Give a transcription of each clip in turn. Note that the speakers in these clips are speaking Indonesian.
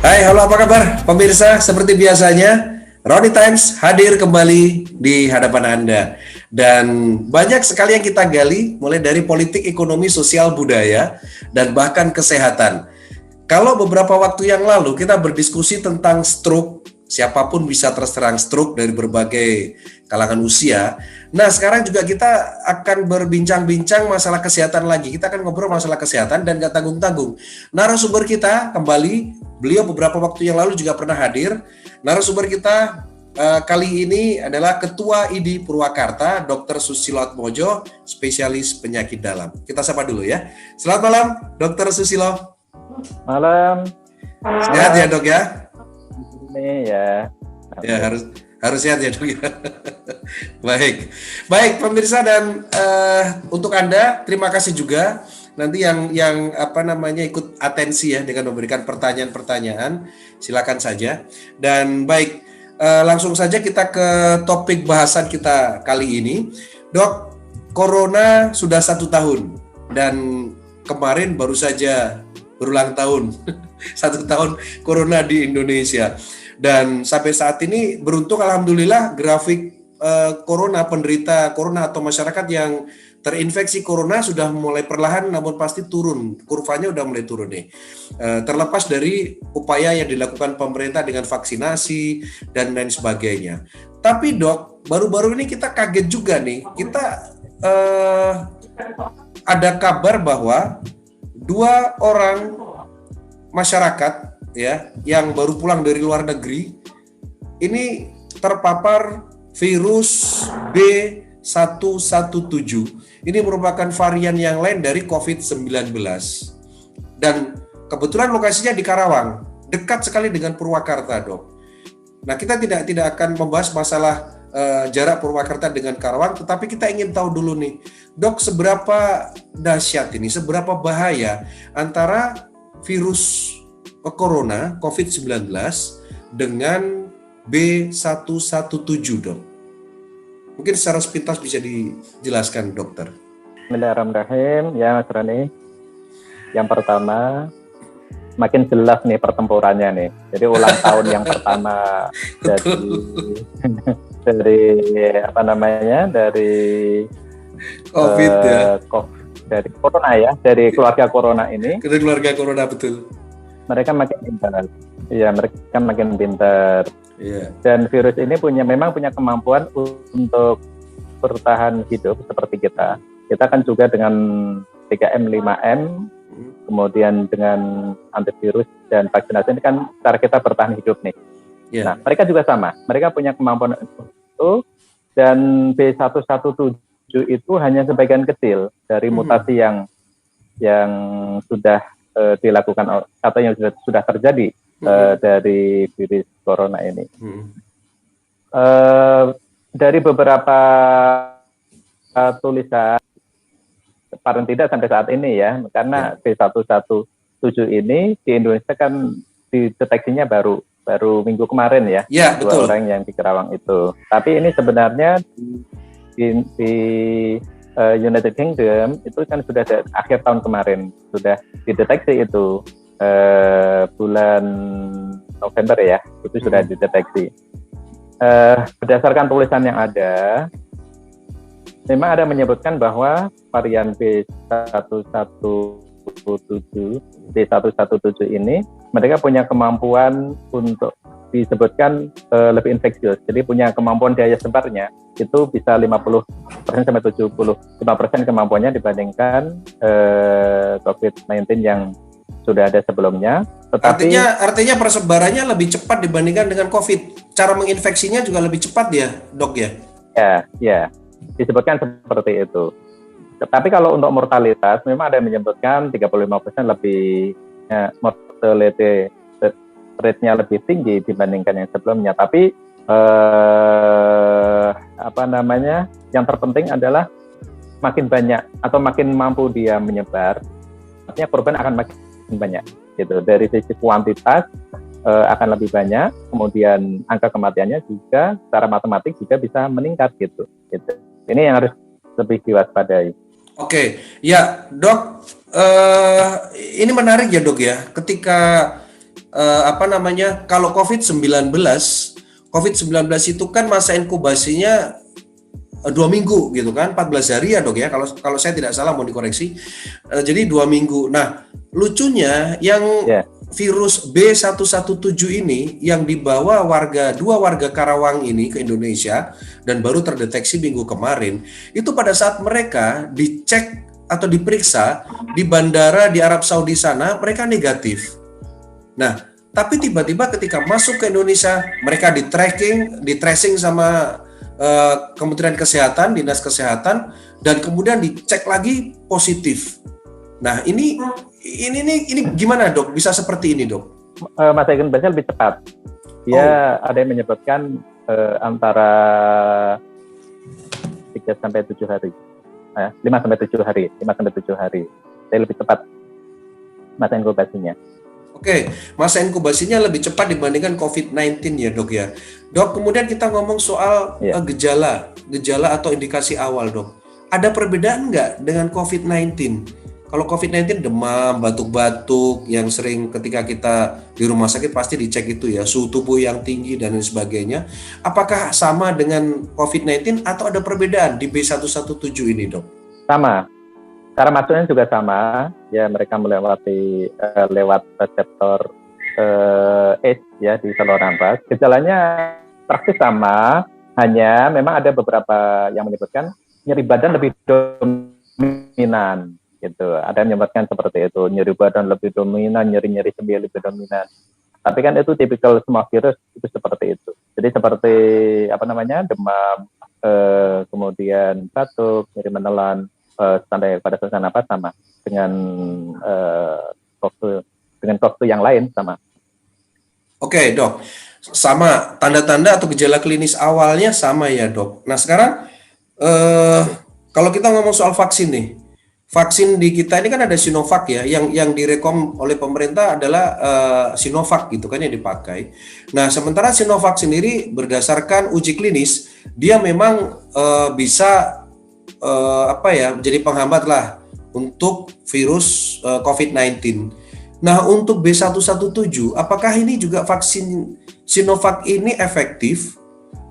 Hai, halo apa kabar pemirsa? Seperti biasanya, Roni Times hadir kembali di hadapan Anda. Dan banyak sekali yang kita gali, mulai dari politik, ekonomi, sosial, budaya, dan bahkan kesehatan. Kalau beberapa waktu yang lalu kita berdiskusi tentang stroke, siapapun bisa terserang stroke dari berbagai kalangan usia. Nah, sekarang juga kita akan berbincang-bincang masalah kesehatan lagi. Kita akan ngobrol masalah kesehatan dan gak tanggung-tanggung. Narasumber kita kembali, beliau beberapa waktu yang lalu juga pernah hadir. Narasumber kita kali ini adalah Ketua ID Purwakarta, Dr. Susilo Atmojo, spesialis penyakit dalam. Kita sapa dulu ya. Selamat malam, Dr. Susilo. Malam. Sehat ya dok ya? Ini ya. Ya harus sehat ya dok ya. Baik pemirsa dan untuk Anda terima kasih juga nanti yang ikut atensi ya dengan memberikan pertanyaan-pertanyaan, silakan saja. Dan baik langsung saja kita ke topik bahasan kita kali ini. Dok, Corona sudah 1 tahun dan kemarin baru saja berulang tahun 1 tahun Corona di Indonesia, dan sampai saat ini beruntung alhamdulillah grafik Corona, penderita Corona atau masyarakat yang terinfeksi Corona sudah mulai perlahan namun pasti turun, kurvanya udah mulai turun nih, terlepas dari upaya yang dilakukan pemerintah dengan vaksinasi dan lain sebagainya. Tapi dok, baru-baru ini kita kaget juga nih, kita ada kabar bahwa 2 orang masyarakat ya yang baru pulang dari luar negeri ini terpapar virus B117. Ini merupakan varian yang lain dari COVID-19. Dan kebetulan lokasinya di Karawang, dekat sekali dengan Purwakarta, Dok. Nah, kita tidak akan membahas masalah jarak Purwakarta dengan Karawang, tetapi kita ingin tahu dulu nih, Dok, seberapa dahsyat ini, seberapa bahaya antara virus Corona COVID-19 dengan B117, Dok? Mungkin secara sepintas bisa dijelaskan, Dokter. Bismillahirrahmanirrahim, ya Mas Rani. Yang pertama, makin jelas nih pertempurannya nih. Jadi ulang tahun yang pertama dari COVID dari Corona ya, dari keluarga Corona ini. Dari keluarga Corona, betul. Mereka makin pintar. Iya, mereka makin pintar. Yeah. Dan virus ini memang punya kemampuan untuk bertahan hidup seperti kita. Kita kan juga dengan 3M, 5M, kemudian dengan antivirus dan vaksinasi ini kan cara kita bertahan hidup nih. Yeah. Nah, mereka juga sama. Mereka punya kemampuan itu, dan B117 itu hanya sebagian kecil dari mutasi yang sudah dilakukan atau yang sudah terjadi dari virus corona ini. Dari beberapa tulisan, paling tidak sampai saat ini ya, karena B117 ini di Indonesia kan dideteksinya baru minggu kemarin ya, 2 orang yang di Karawang itu. Tapi ini sebenarnya di United Kingdom itu kan sudah akhir tahun kemarin sudah dideteksi itu, bulan November ya, itu sudah dideteksi. Berdasarkan tulisan yang ada, memang ada menyebutkan bahwa varian B117 ini mereka punya kemampuan untuk disebutkan lebih infeksius. Jadi punya kemampuan daya sebarnya itu bisa 50% sampai 75% kemampuannya dibandingkan COVID-19 yang sudah ada sebelumnya. Tetapi artinya persebarannya lebih cepat dibandingkan dengan COVID. Cara menginfeksinya juga lebih cepat ya, Dok ya? Ya, disebutkan seperti itu. Tetapi kalau untuk mortalitas memang ada yang menyebutkan 35% lebih mortality rate-nya lebih tinggi dibandingkan yang sebelumnya. Tapi yang terpenting adalah makin banyak atau makin mampu dia menyebar, artinya korban akan makin banyak gitu. Dari sisi kuantitas akan lebih banyak, kemudian angka kematiannya juga secara matematik juga bisa meningkat gitu. Ini yang harus lebih diwaspadai. Oke, ya Dok, ini menarik ya Dok ya, ketika kalau COVID-19 itu kan masa inkubasinya 2 minggu gitu kan, 14 hari ya dok ya, kalau saya tidak salah, mau dikoreksi. Jadi 2 minggu. Nah, lucunya yang virus B117 ini yang dibawa dua warga Karawang ini ke Indonesia dan baru terdeteksi minggu kemarin, itu pada saat mereka dicek atau diperiksa di bandara di Arab Saudi sana, mereka negatif. Nah, tapi tiba-tiba ketika masuk ke Indonesia, mereka di tracing sama Kementerian Kesehatan, Dinas Kesehatan, dan kemudian dicek lagi positif. Nah, ini gimana dok? Bisa seperti ini dok? Masa inkubasinya lebih cepat. Dia ada yang menyebutkan antara 3 sampai 7 hari. 5 sampai 7 hari. Jadi lebih cepat masa inkubasinya. Oke, masa inkubasinya lebih cepat dibandingkan COVID-19 ya dok ya. Dok, kemudian kita ngomong soal gejala atau indikasi awal dok. Ada perbedaan nggak dengan COVID-19? Kalau COVID-19 demam, batuk-batuk, yang sering ketika kita di rumah sakit pasti dicek itu ya, suhu tubuh yang tinggi dan lain sebagainya. Apakah sama dengan COVID-19 atau ada perbedaan di B117 ini dok? Sama. Cara masuknya juga sama, ya mereka melewati lewat reseptor ACE ya di saluran nafas. Gejalanya praktis sama, hanya memang ada beberapa yang menyebutkan nyeri badan lebih dominan, gitu. Ada yang menyebutkan seperti itu, nyeri badan lebih dominan, nyeri-nyeri sendi lebih dominan. Tapi kan itu tipikal semua virus itu seperti itu. Jadi seperti demam, kemudian batuk, nyeri menelan. Standar pada sesak napas sama dengan waktu yang lain sama. Oke dok, sama tanda-tanda atau gejala klinis awalnya sama ya dok. Nah sekarang kalau kita ngomong soal vaksin nih, vaksin di kita ini kan ada Sinovac ya, yang direkom oleh pemerintah adalah Sinovac gitu kan yang dipakai. Nah sementara Sinovac sendiri berdasarkan uji klinis dia memang bisa jadi penghambat lah untuk virus COVID-19. Nah, untuk B117, apakah ini juga vaksin Sinovac ini efektif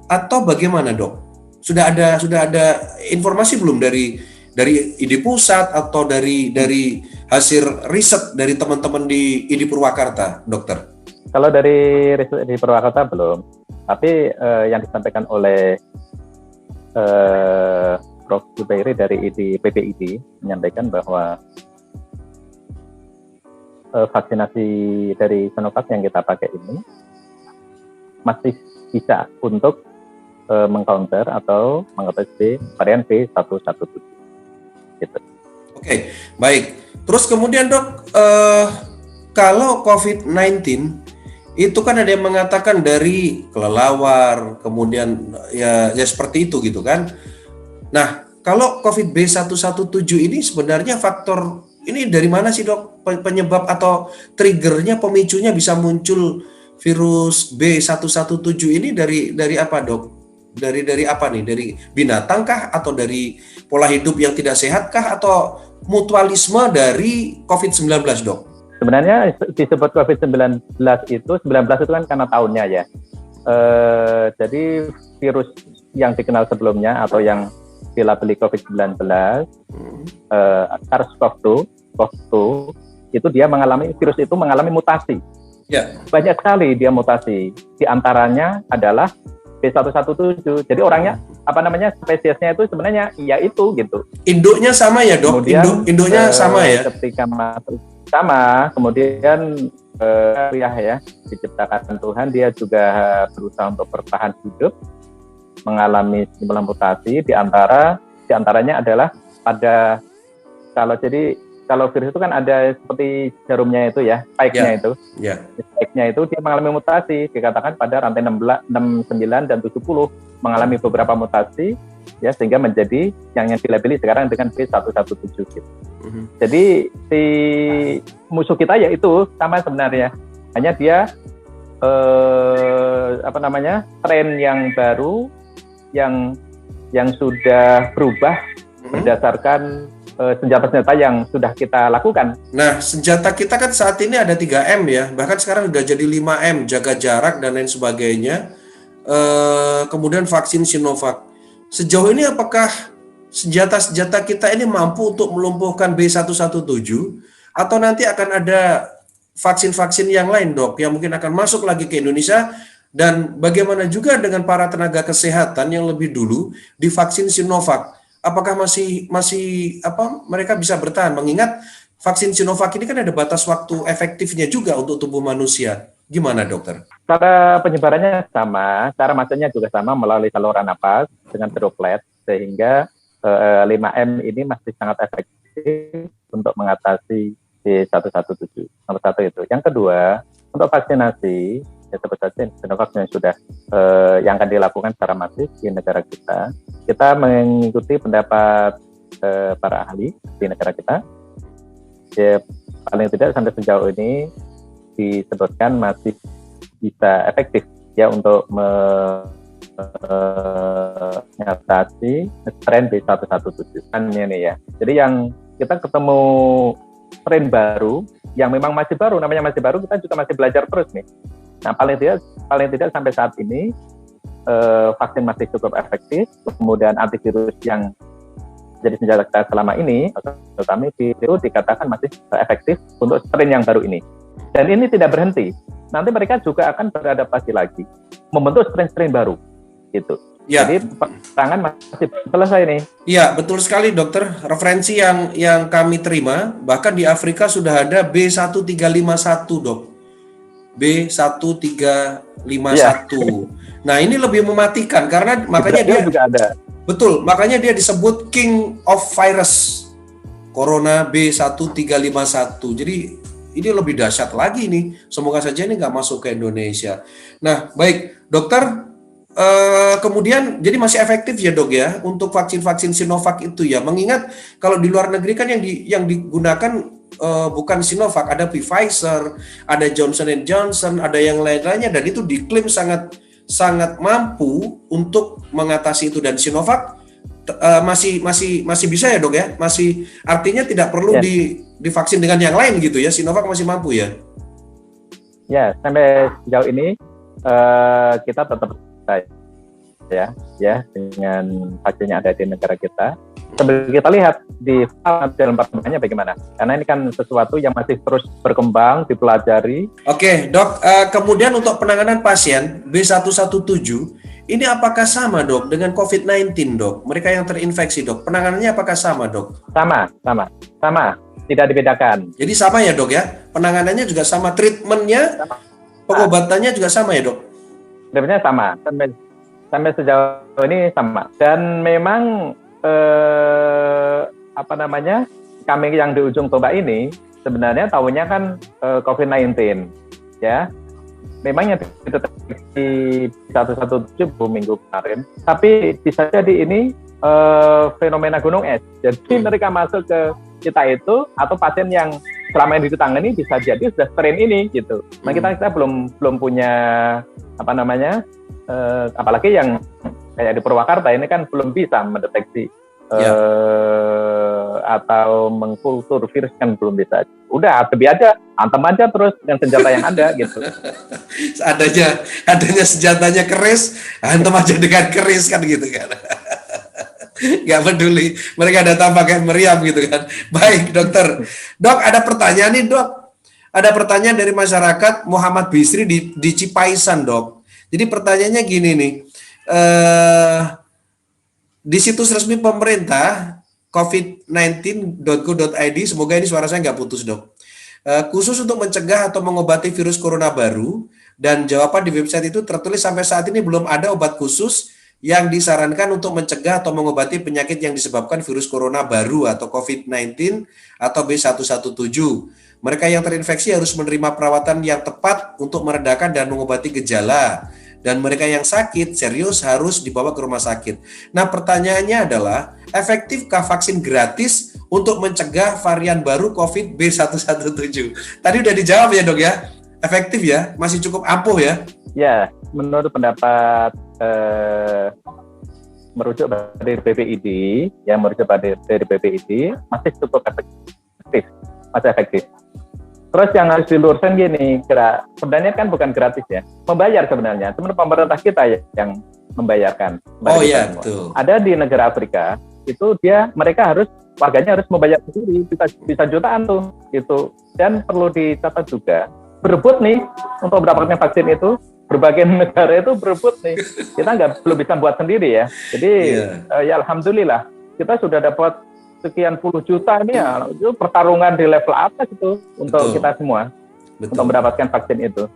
atau bagaimana, Dok? Sudah ada informasi belum dari ID Pusat atau dari hasil riset dari teman-teman di ID Purwakarta, Dokter? Kalau dari riset di Purwakarta belum. Tapi yang disampaikan oleh Prof. Zubairi dari PPID menyampaikan bahwa vaksinasi dari Sinovac yang kita pakai ini masih bisa untuk mengcounter atau mengatasi varian B117. Gitu. Oke, baik. Terus kemudian dok, kalau COVID-19 itu kan ada yang mengatakan dari kelelawar, kemudian ya seperti itu gitu kan. Nah, kalau COVID B117 ini sebenarnya faktor ini dari mana sih dok? Penyebab atau triggernya, pemicunya bisa muncul virus B117 ini dari apa dok? Dari apa nih? Dari binatang kah? Atau dari pola hidup yang tidak sehat kah? Atau mutualisme dari COVID-19 dok? Sebenarnya disebut COVID-19 itu kan karena tahunnya ya. Jadi virus yang dikenal sebelumnya atau yang dilabeli COVID-19, SARS-CoV-2 itu virus itu mengalami mutasi. Banyak sekali dia mutasi. Di antaranya adalah B117. Jadi orangnya spesiesnya itu sebenarnya ya itu gitu. Induknya sama ya dok. Kemudian induknya sama ya. Ketika masuk sama, kemudian diciptakan Tuhan, dia juga berusaha untuk bertahan hidup, mengalami sejumlah mutasi. Di antaranya adalah kalau virus itu kan ada seperti jarumnya itu ya, spike-nya itu. Spike-nya itu dia mengalami mutasi, dikatakan pada rantai 69 dan 70 mengalami beberapa mutasi ya, sehingga menjadi yang dilabeli sekarang dengan B117 gitu. Jadi si musuh kita ya itu sama sebenarnya. Hanya dia tren yang baru yang sudah berubah berdasarkan senjata-senjata yang sudah kita lakukan. Nah, senjata kita kan saat ini ada 3M ya, bahkan sekarang udah jadi 5M, jaga jarak dan lain sebagainya. Kemudian vaksin Sinovac. Sejauh ini apakah senjata-senjata kita ini mampu untuk melumpuhkan B117 atau nanti akan ada vaksin-vaksin yang lain, Dok, yang mungkin akan masuk lagi ke Indonesia? Dan bagaimana juga dengan para tenaga kesehatan yang lebih dulu divaksin Sinovac? Apakah masih mereka bisa bertahan? Mengingat vaksin Sinovac ini kan ada batas waktu efektifnya juga untuk tubuh manusia. Gimana, dokter? Cara penyebarannya sama, cara masuknya juga sama melalui saluran napas dengan droplet, sehingga 5M ini masih sangat efektif untuk mengatasi B117. Nomor satu itu. Yang kedua, untuk vaksinasi, ya sebut saja Sinovac yang sudah yang akan dilakukan secara masif di negara kita. Kita mengikuti pendapat para ahli di negara kita. Ya, paling tidak sampai sejauh ini disebutkan masih bisa efektif ya untuk mengatasi strain B117 ini ya. Jadi yang kita ketemu strain baru yang memang masih baru, namanya masih baru, kita juga masih belajar terus nih. Nah, paling tidak sampai saat ini vaksin masih cukup efektif, kemudian antivirus yang jadi senjata kita selama ini, terutama itu dikatakan masih efektif untuk strain yang baru ini. Dan ini tidak berhenti. Nanti mereka juga akan beradaptasi lagi, membentuk strain-strain baru, gitu. Ya. Jadi tangan masih selesai nih. Iya, betul sekali, dokter. Referensi yang kami terima, bahkan di Afrika sudah ada B1351, dok. B1351. Ya. Nah, ini lebih mematikan karena makanya dia juga ada. Betul, makanya dia disebut King of Virus. Corona B1351. Jadi ini lebih dahsyat lagi nih. Semoga saja ini nggak masuk ke Indonesia. Nah, baik, dokter. Kemudian jadi masih efektif ya, dok ya, untuk vaksin-vaksin Sinovac itu ya. Mengingat kalau di luar negeri kan yang digunakan bukan Sinovac, ada Pfizer, ada Johnson & Johnson, ada yang lain-lainnya, dan itu diklaim sangat mampu untuk mengatasi itu. Dan Sinovac masih bisa ya, dok ya, masih artinya tidak perlu divaksin dengan yang lain gitu ya. Sinovac masih mampu ya. Ya, sampai sejauh ini kita tetap ya dengan vaksin yang ada di negara kita. Sambil kita lihat di dalam perkembangannya bagaimana, karena ini kan sesuatu yang masih terus berkembang, dipelajari. Oke, dok, kemudian untuk penanganan pasien B117 ini apakah sama, dok, dengan COVID-19, dok? Mereka yang terinfeksi, dok, penanganannya apakah sama, dok? Sama, tidak dibedakan. Jadi sama ya, dok ya, penanganannya juga sama, treatmentnya, pengobatannya juga sama ya, dok? Sebenarnya sama, sampai sejauh ini sama. Dan memang kami yang di ujung tombak ini sebenarnya tahunya kan COVID-19 ya. Memang yang dideteksi 117 minggu kemarin, tapi bisa jadi ini fenomena gunung es. Jadi mereka masuk ke kita itu, atau pasien yang selama ini ditangani bisa jadi sudah strain ini gitu. Nah, kita belum punya apalagi yang kayak di Purwakarta ini kan belum bisa mendeteksi atau mengkultur virus, kan belum bisa. Udah, lebih aja, antem aja terus dengan senjata yang ada gitu. adanya senjatanya keris, antem aja dengan keris kan gitu kan. Gak peduli, mereka datang pakai meriam gitu kan. Baik, dokter. Dok, ada pertanyaan nih, dok. Ada pertanyaan dari masyarakat Muhammad Bisri di Cipaisan, dok. Jadi pertanyaannya gini nih, di situs resmi pemerintah covid19.go.id, semoga ini suara saya nggak putus, dok. Khusus untuk mencegah atau mengobati virus corona baru, dan jawaban di website itu tertulis sampai saat ini belum ada obat khusus yang disarankan untuk mencegah atau mengobati penyakit yang disebabkan virus corona baru atau COVID-19 atau B117. Mereka yang terinfeksi harus menerima perawatan yang tepat untuk meredakan dan mengobati gejala. Dan mereka yang sakit serius harus dibawa ke rumah sakit. Nah, pertanyaannya adalah, efektifkah vaksin gratis untuk mencegah varian baru COVID B117? Tadi udah dijawab ya, dok ya? Efektif ya? Masih cukup ampuh ya? Ya, menurut pendapat merujuk dari BPID, yang merujuk dari BPID masih cukup efektif. Terus yang harus diluruskan gini, sebenarnya kan bukan gratis ya, membayar sebenarnya, cuma pemerintah kita yang membayarkan. Oh iya, betul. Ada di negara Afrika itu mereka warganya harus membayar sendiri, bisa jutaan tuh gitu. Dan perlu dicatat juga, berebut nih untuk mendapatkan vaksin itu, berbagai negara itu berebut nih. Kita belum bisa buat sendiri ya. Jadi ya alhamdulillah kita sudah dapat sekian puluh juta ini ya, itu pertarungan di level atas itu untuk kita semua untuk mendapatkan vaksin itu.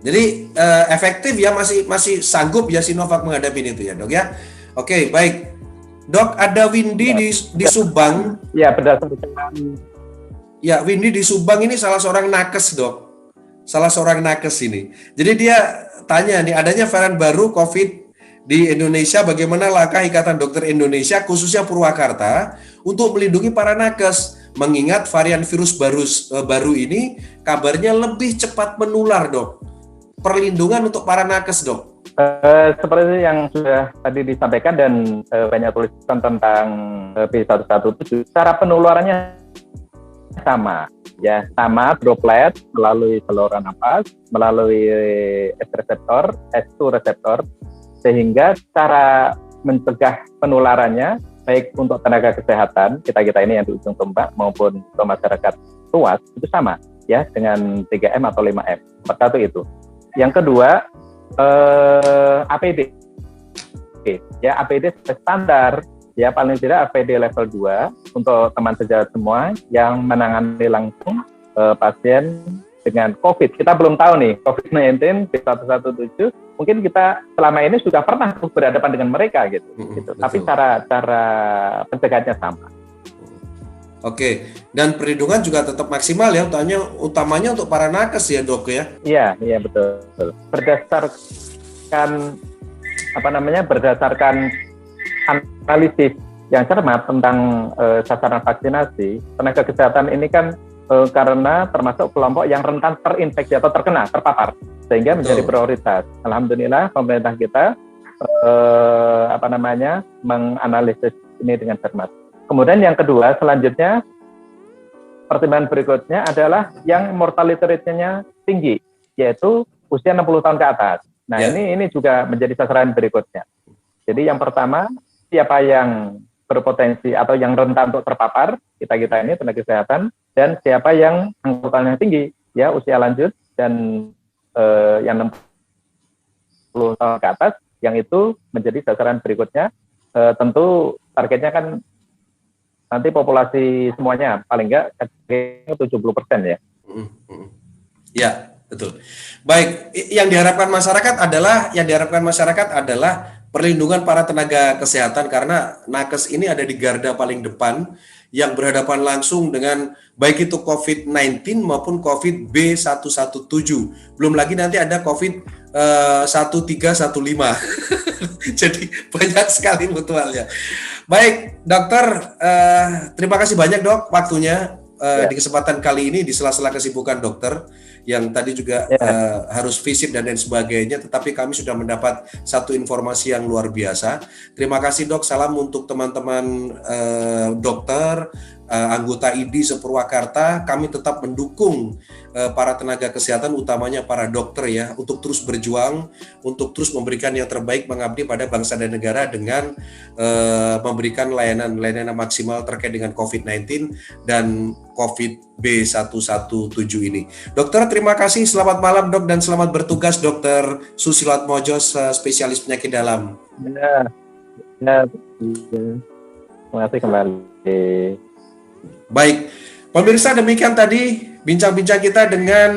Jadi efektif ya, masih sanggup ya Sinovac menghadapi itu ya, Dok ya. Oke, baik. Dok, ada Windy di Subang. Ya, berdasarkan. Ya, Windy di Subang ini salah seorang nakes, Dok. Salah seorang nakes ini. Jadi dia tanya nih, adanya varian baru COVID di Indonesia, bagaimana langkah Ikatan Dokter Indonesia khususnya Purwakarta untuk melindungi para nakes, mengingat varian virus baru ini kabarnya lebih cepat menular, Dok. Perlindungan untuk para nakes, Dok. Seperti yang sudah tadi disampaikan dan banyak tulisan tentang B117, cara penularannya sama droplet melalui saluran napas, melalui S2 reseptor, sehingga cara mencegah penularannya baik untuk tenaga kesehatan kita ini yang di ujung tombak maupun untuk masyarakat luas itu sama ya, dengan 3M atau 5M. Pertama itu. Yang kedua, APD. Ya, APD standar, ya paling tidak APD level 2 untuk teman sejawat semua yang menangani langsung pasien dengan COVID. Kita belum tahu nih, COVID-19, B117, mungkin kita selama ini sudah pernah berhadapan dengan mereka gitu. Tapi cara pencegahannya sama. Oke, dan perlindungan juga tetap maksimal ya, utamanya untuk para nakes ya, Dok ya? Iya betul. Berdasarkan analisis yang cermat tentang sasaran vaksinasi, tenaga kesehatan ini kan karena termasuk kelompok yang rentan terinfeksi atau terpapar, sehingga menjadi prioritas. Alhamdulillah pemerintah kita menganalisis ini dengan cermat. Kemudian yang kedua, selanjutnya pertimbangan berikutnya adalah yang mortality rate-nya tinggi, yaitu usia 60 tahun ke atas. Nah, ini juga menjadi sasaran berikutnya. Jadi yang pertama, siapa yang berpotensi atau yang rentan untuk terpapar, kita ini tenaga kesehatan, dan siapa yang angkutannya tinggi, ya usia lanjut dan yang 60 tahun ke atas, yang itu menjadi sasaran berikutnya. Tentu targetnya kan nanti populasi semuanya paling enggak 70% ya. Ya, betul. Baik, yang diharapkan masyarakat adalah perlindungan para tenaga kesehatan, karena nakes ini ada di garda paling depan yang berhadapan langsung dengan baik itu COVID-19 maupun COVID B117. Belum lagi nanti ada COVID 1315. Jadi banyak sekali mutualnya. Baik, Dokter, terima kasih banyak, Dok, waktunya di kesempatan kali ini di sela-sela kesibukan dokter yang tadi juga harus visit dan lain sebagainya, tetapi kami sudah mendapat satu informasi yang luar biasa. Terima kasih, Dok. Salam untuk teman-teman dokter, anggota ID se-Purwakarta. Kami tetap mendukung para tenaga kesehatan, utamanya para dokter ya, untuk terus berjuang, untuk terus memberikan yang terbaik, mengabdi pada bangsa dan negara dengan memberikan layanan maksimal terkait dengan COVID-19 dan COVID B117 ini. Dokter, terima kasih. Selamat malam, Dok, dan selamat bertugas, Dokter Susilatmojo, spesialis penyakit dalam. Terima kasih kembali. Baik, pemirsa, demikian tadi bincang-bincang kita dengan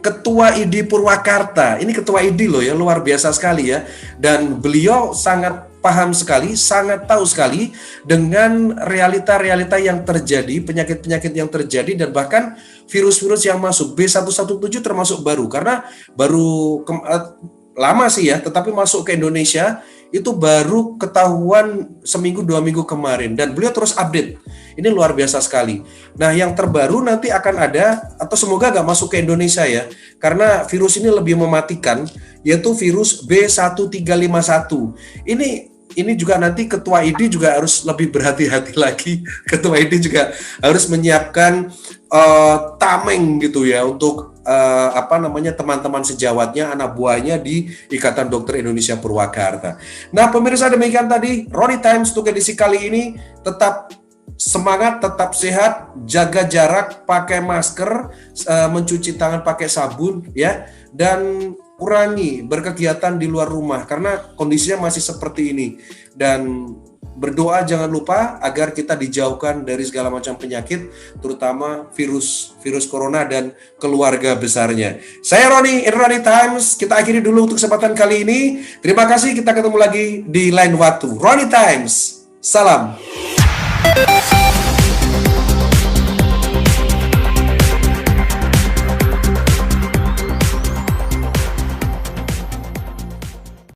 Ketua ID Purwakarta. Ini Ketua ID loh ya, luar biasa sekali ya. Dan beliau sangat paham sekali, sangat tahu sekali dengan realita-realita yang terjadi, penyakit-penyakit yang terjadi, dan bahkan virus-virus yang masuk. B117 termasuk baru, karena baru lama sih ya, tetapi masuk ke Indonesia itu baru ketahuan seminggu 2 minggu kemarin, dan beliau terus update. Ini luar biasa sekali. Nah, yang terbaru nanti akan ada, atau semoga nggak masuk ke Indonesia ya, karena virus ini lebih mematikan, yaitu virus B1351. Ini ini juga nanti Ketua ID juga harus lebih berhati-hati lagi. Ketua ID juga harus menyiapkan tameng gitu ya untuk teman-teman sejawatnya, anak buahnya di Ikatan Dokter Indonesia Purwakarta. Nah, pemirsa, demikian tadi Roni Times untuk edisi kali ini. Tetap semangat, tetap sehat, jaga jarak, pakai masker, mencuci tangan pakai sabun ya, dan kurangi berkegiatan di luar rumah karena kondisinya masih seperti ini. Dan berdoa jangan lupa agar kita dijauhkan dari segala macam penyakit, terutama virus corona dan keluarga besarnya. Saya Roni, in Roni Times. Kita akhiri dulu untuk kesempatan kali ini. Terima kasih, kita ketemu lagi di lain waktu. Roni Times, salam.